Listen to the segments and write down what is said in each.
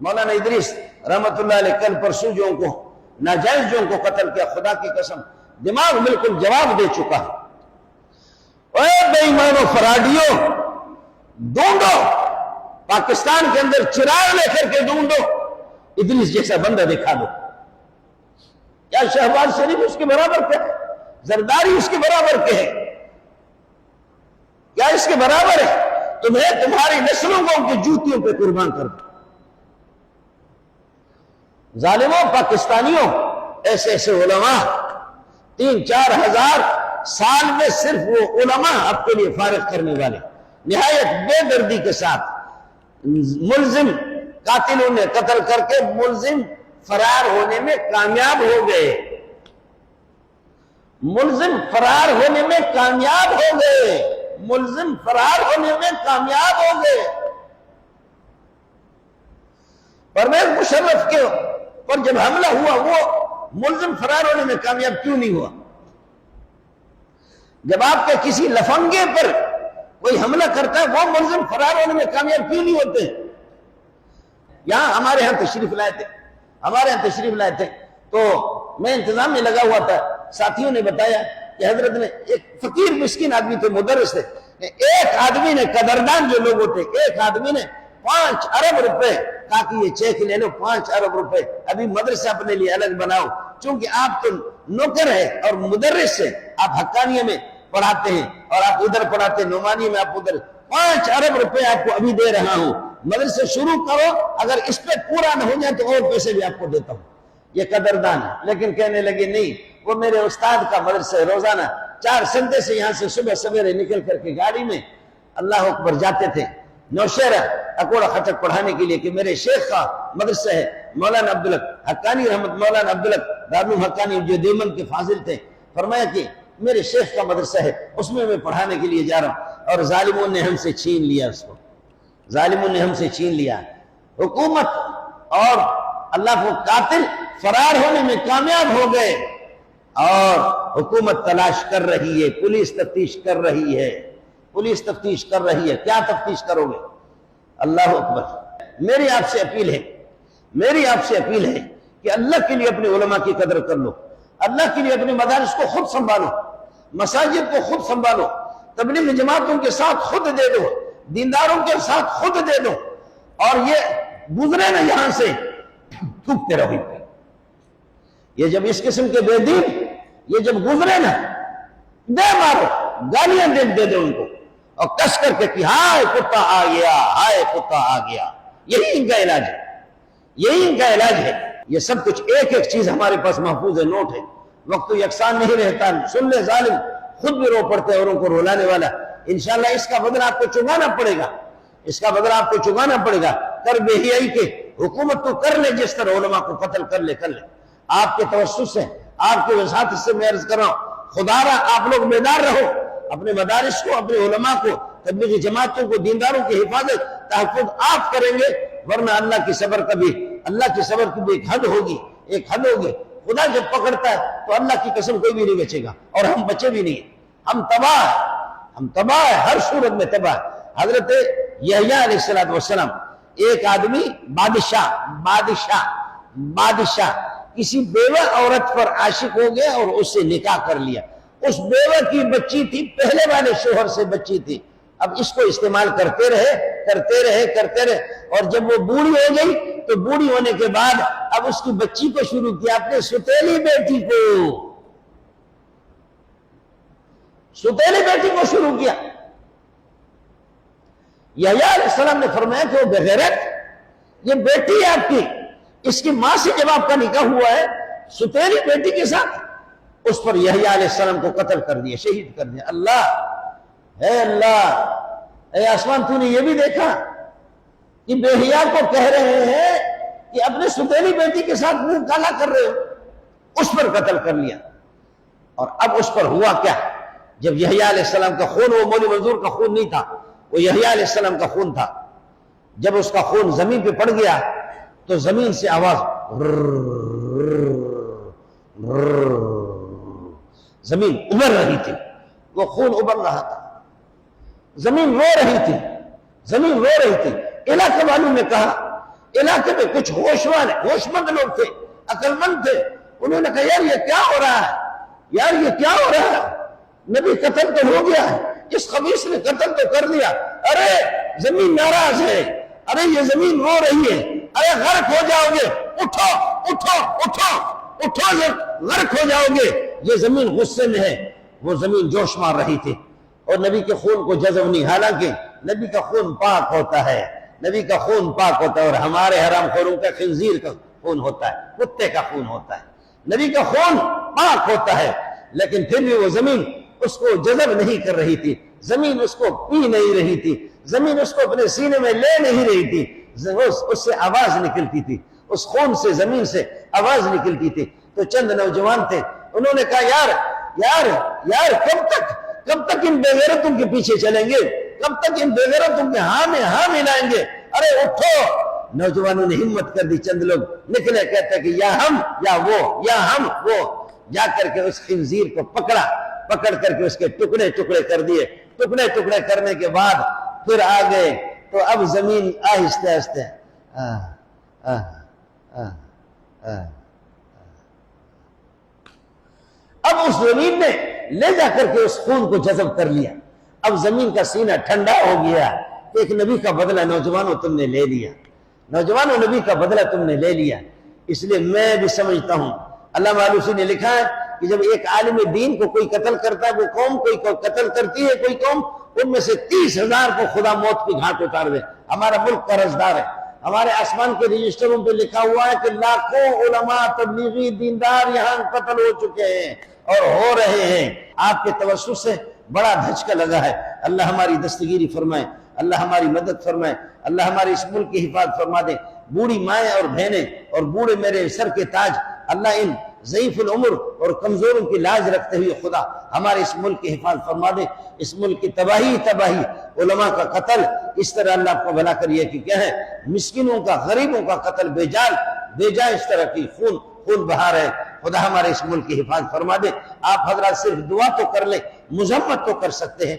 مولانا ادریس رحمت اللہ علیہ کل پرسوں جو ان کو ناجائز جو ان کو قتل کیا، خدا کی قسم دماغ بالکل جواب دے چکا ہے۔ اے بے ایمانو فراڈیو، ڈھونڈو پاکستان کے اندر چراغ لے کر کے ڈھونڈو، ادریس جیسا بندہ دکھا دو۔ کیا شہباز شریف اس کے برابر کے ہے؟ زرداری اس کے برابر کے ہے؟ کیا اس کے برابر ہے؟ تمہیں تمہاری نسلوں کو ان کی جوتیوں پہ قربان کر دو۔ ظالموں، پاکستانیوں، ایسے ایسے علماء 3-4 ہزار سال میں صرف وہ علماء آپ کے لیے فارغ کرنے والے نہایت بے دردی کے ساتھ ملزم قاتلوں نے قتل کر کے ملزم فرار ہونے میں کامیاب ہو گئے، ملزم فرار ہونے میں کامیاب ہو گئے، ملزم فرار ہونے میں کامیاب ہو گئے۔ پرویز مشرف کے پر جب حملہ ہوا وہ ملزم فرار ہونے میں کامیاب کیوں نہیں ہوا؟ جب آپ کے کسی لفنگے پر کوئی حملہ کرتا ہے وہ ملزم فرار ہونے میں کامیاب کیوں نہیں ہوتے؟ یہاں ہمارے ہاں تشریف لائے تھے تو میں انتظام میں لگا ہوا تھا، ساتھیوں نے بتایا کہ حضرت نے ایک فقیر مسکین آدمی تھے، مدرس تھے، ایک آدمی نے قدردان جو لوگ ہوتے ایک آدمی نے 5 ارب روپے کہا کہ یہ چیک لے لو، 5 ارب روپے ابھی مدرسہ اپنے لیے الگ بناؤ، چونکہ آپ تو نوکر ہے اور مدرس ہے، آپ حقانیہ میں پڑھاتے ہیں اور آپ ادھر پڑھاتے ہیں، نعمانی میں آپ ادھر، 5 ارب روپے آپ کو ابھی دے رہا ہوں، مدرسہ شروع کرو، اگر اس پہ پورا نہ ہو جائے تو اور پیسے بھی آپ کو دیتا ہوں۔ یہ قدردان ہے، لیکن کہنے لگے نہیں، وہ میرے استاد کا مدرسہ ہے، روزانہ 4 سنڈے سے یہاں سے صبح سویرے نکل کر کے گاڑی میں اللہ اکبر جاتے تھے نوشہرہ اکوڑا خٹک پڑھانے کے لیے کہ میرے شیخ کا مدرسہ ہے مولانا عبدالحق حقانی مولانا عبدالحق دارالعلوم حقانی جو دیوبند کے فاضل تھے، فرمایا کہ میرے شیخ کا مدرسہ ہے، اس میں پڑھانے کے لیے جا رہا ہوں، اور ظالموں نے ہم سے چھین لیا، اس کو ظالموں نے ہم سے چھین لیا۔ حکومت اور اللہ کو قاتل فرار ہونے میں کامیاب ہو گئے اور حکومت تلاش کر رہی ہے، پولیس تفتیش کر رہی ہے، پولیس تفتیش کر رہی ہے۔ کیا تفتیش کرو گے؟ اللہ اکبر۔ میری آپ سے اپیل ہے کہ اللہ کے لیے اپنے علماء کی قدر کر لو، اللہ کے لیے اپنے مدارس کو خود سنبھالو، مساجد کو خود سنبھالو، تبلیغ جماعتوں کے ساتھ خود دے دو، دینداروں کے ساتھ خود دے دو، اور یہ گزرے نا یہاں سے تھوکتے رہو۔ یہ جب اس قسم کے بے دین یہ جب گزرے نا دے مارو، گالیاں دے دو ان کو، اور کس کر کے کہ ہائے کتا آ گیا، ہائے کتا آ گیا۔ یہی ان کا علاج ہے، یہی ان کا علاج ہے۔ یہ سب کچھ ایک ایک چیز ہمارے پاس محفوظ ہے، نوٹ ہے، وقت تو یکساں نہیں رہتا، سن لے ظالم خود بھی رو پڑتے ہیں اوروں کو رلانے والا۔ انشاءاللہ اس کا بدلہ آپ کو چکانا پڑے گا، اس کا بدلہ آپ کو چکانا پڑے گا۔ کر بے حیائی کے حکومت تو کر لے، جس طرح علماء کو قتل کر لے۔ آپ کے توسط سے، آپ کے وساطت سے میں عرض کر رہا ہوں، خدا را آپ لوگ بیدار رہو، اپنے مدارس کو، اپنے علماء کو، تبلیغی جماعتوں کو، دینداروں کی حفاظت تحفظ آپ کریں گے، ورنہ اللہ کی صبر کی بھی ایک حد ہوگی، خدا جب پکڑتا ہے تو اللہ کی قسم کوئی بھی نہیں بچے گا، اور ہم بچے بھی نہیں، ہم تباہ ہیں، ہر صورت میں تباہ۔ حضرت یحییٰ علیہ السلام ایک آدمی بادشاہ کسی بیوہ عورت پر عاشق ہو گیا اور اس سے نکاح کر لیا۔ اس بیوہ کی بچی تھی، پہلے والے شوہر سے بچی تھی، اب اس کو استعمال کرتے رہے، اور جب وہ بوڑھی ہو گئی تو بوڑھی ہونے کے بعد اب اس کی بچی کو شروع کیا، اپنے ستیلی بیٹی کو شروع کیا۔ یحییٰ علیہ السلام نے فرمایا کہ وہ بغیرت، یہ بیٹی ہے آپ کی، اس کی ماں سے جب آپ کا نکاح ہوا ہے ستیلی بیٹی کے ساتھ، اس پر یحییٰ علیہ السلام کو قتل کر دیا، شہید کر دیا۔ اللہ اے آسمان، تو نے یہ بھی دیکھا کہ بے حیاء کو کہہ رہے ہیں کہ اپنے ستیلی بیٹی کے ساتھ منہ کالا کر رہے ہو، اس پر قتل کر لیا۔ اور اب اس پر ہوا کیا؟ جب یحییٰ علیہ السلام کا خون، وہ مولوی منظور کا خون نہیں تھا، وہ یحییٰ علیہ السلام کا خون تھا، جب اس کا خون زمین پہ پڑ گیا تو زمین سے آواز، زمین ابل رہی تھی، وہ خون ابل رہا تھا، زمین رو رہی تھی۔ علاقے والوں نے کہا علاقے میں کچھ ہوشمند لوگ تھے، عقل مند تھے، انہوں نے کہا یار یہ کیا ہو رہا ہے، یار یہ کیا ہو رہا ہے، نبی قتل تو ہو گیا ہے، اس خبیث نے قتل تو کر دیا، ارے زمین ناراض ہے، ارے یہ زمین رو رہی ہے، ارے غرق ہو جاؤ گے، اٹھو اٹھو اٹھو اٹھو، یہ غرق ہو جاؤ گے، یہ زمین غصے میں ہے۔ وہ زمین جوش مار رہی تھی اور نبی کے خون کو جذب نہیں، حالانکہ نبی کا خون پاک ہوتا ہے، نبی کا خون پاک ہوتا ہے، اور ہمارے حرام خوروں کا خنزیر کا خون ہوتا ہے، کتے کا خون ہوتا ہے، نبی کا خون پاک ہوتا ہے، لیکن پھر بھی وہ زمین اس کو جذب نہیں کر رہی تھی، زمین اس کو پی نہیں رہی تھی، زمین اس کو اپنے سینے میں لے نہیں رہی تھی، اس سے آواز نکلتی تھی، اس خون سے زمین سے آواز نکلتی تھی۔ تو چند نوجوان تھے، انہوں نے کہا یار یار یار کب تک ان بے غیرتوں کے پیچھے چلیں گے، کب تک ان بے غیرتوں کے ہاں میں ہاں ملائیں گے، ارے اٹھو۔ نوجوانوں نے ہمت کر دی، چند لوگ نکلے، کہتے کہ یا ہم یا وہ، یا ہم وہ، جا کر کے اس خنزیر کو پکڑ کر کے اس کے ٹکڑے ٹکڑے کر دیے، ٹکڑے ٹکڑے کرنے کے بعد پھر آ گئے، تو اب زمین آہستہ آہستہ اب اس زمین نے لے جا کر کے اس خون کو جذب کر لیا، اب زمین کا سینہ ٹھنڈا ہو گیا کہ ایک نبی کا بدلہ نوجوانوں تم نے لے لیا، نوجوانوں نبی کا بدلہ تم نے لے لیا۔ اس لیے میں بھی سمجھتا ہوں، علامہ آلوسی نے لکھا ہے کہ جب ایک عالم دین کو کوئی قتل کرتا ہے، وہ قوم کوئی قتل کرتی ہے، کوئی قوم، ان میں سے 30,000 کو خدا موت کی گھاٹ اتار دے۔ ہمارا ملک قرضدار ہے، ہمارے آسمان کے رجسٹروں پہ لکھا ہوا ہے کہ لاکھوں علماء تبلیغی دیندار یہاں قتل ہو چکے ہیں اور ہو رہے ہیں۔ آپ کے توسط سے بڑا دھچکا لگا ہے، اللہ ہماری دستگیری فرمائے، اللہ ہماری مدد فرمائے، اللہ ہمارے اس ملک کی حفاظت فرما دے۔ بوڑھی مائیں اور بہنیں اور بوڑھے میرے سر کے تاج، اللہ ان ضعیف العمر اور کمزوروں کی لاج رکھتے ہوئے خدا ہمارے اس ملک کی حفاظت فرما دے۔ اس ملک کی تباہی علماء کا قتل اس طرح اللہ کو بھلا کریے کہ کیا ہے، مسکینوں کا، غریبوں کا قتل بے جا اس طرح کی خون بہا رہے، خدا ہمارے اس ملک کی حفاظت فرما دے۔ آپ حضرات صرف دعا تو کر لیں، مذمت تو کر سکتے ہیں،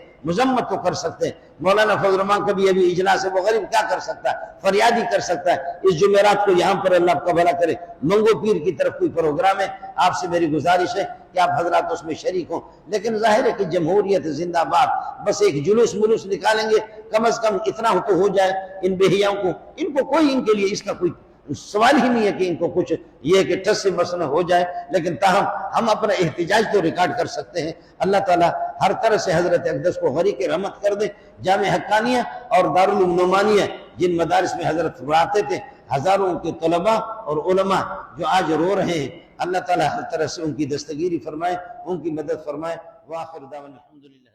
مولانا فضل الرحمان کبھی ابھی اجلاس ہے، وہ غریب کیا کر سکتا ہے، فریادی کر سکتا ہے۔ اس جمعرات کو یہاں پر اللہ آپ کا بھلا کرے، منگو پیر کی طرف کوئی پروگرام ہے، آپ سے میری گزارش ہے کہ آپ حضرات اس میں شریک ہوں، لیکن ظاہر ہے کہ جمہوریت زندہ باد، بس ایک جلوس ملوس نکالیں گے، کم از کم اتنا تو ہو جائے، ان بہیاؤں کو، ان کو کوئی، ان کے لیے اس کا کوئی سوال ہی نہیں ہے کہ ان کو کچھ یہ کہ ٹس سے مسئلہ ہو جائے، لیکن تاہم ہم اپنا احتجاج تو ریکارڈ کر سکتے ہیں۔ اللہ تعالیٰ ہر طرح سے حضرت اقدس کو غریق رحمت کر دے۔ جامع حقانیہ اور دارالعلوم نعمانیہ جن مدارس میں حضرت پڑھاتے تھے، ہزاروں کے طلباء اور علماء جو آج رو رہے ہیں، اللہ تعالیٰ ہر طرح سے ان کی دستگیری فرمائے، ان کی مدد فرمائے۔ وآخر دعوانا الحمدللہ۔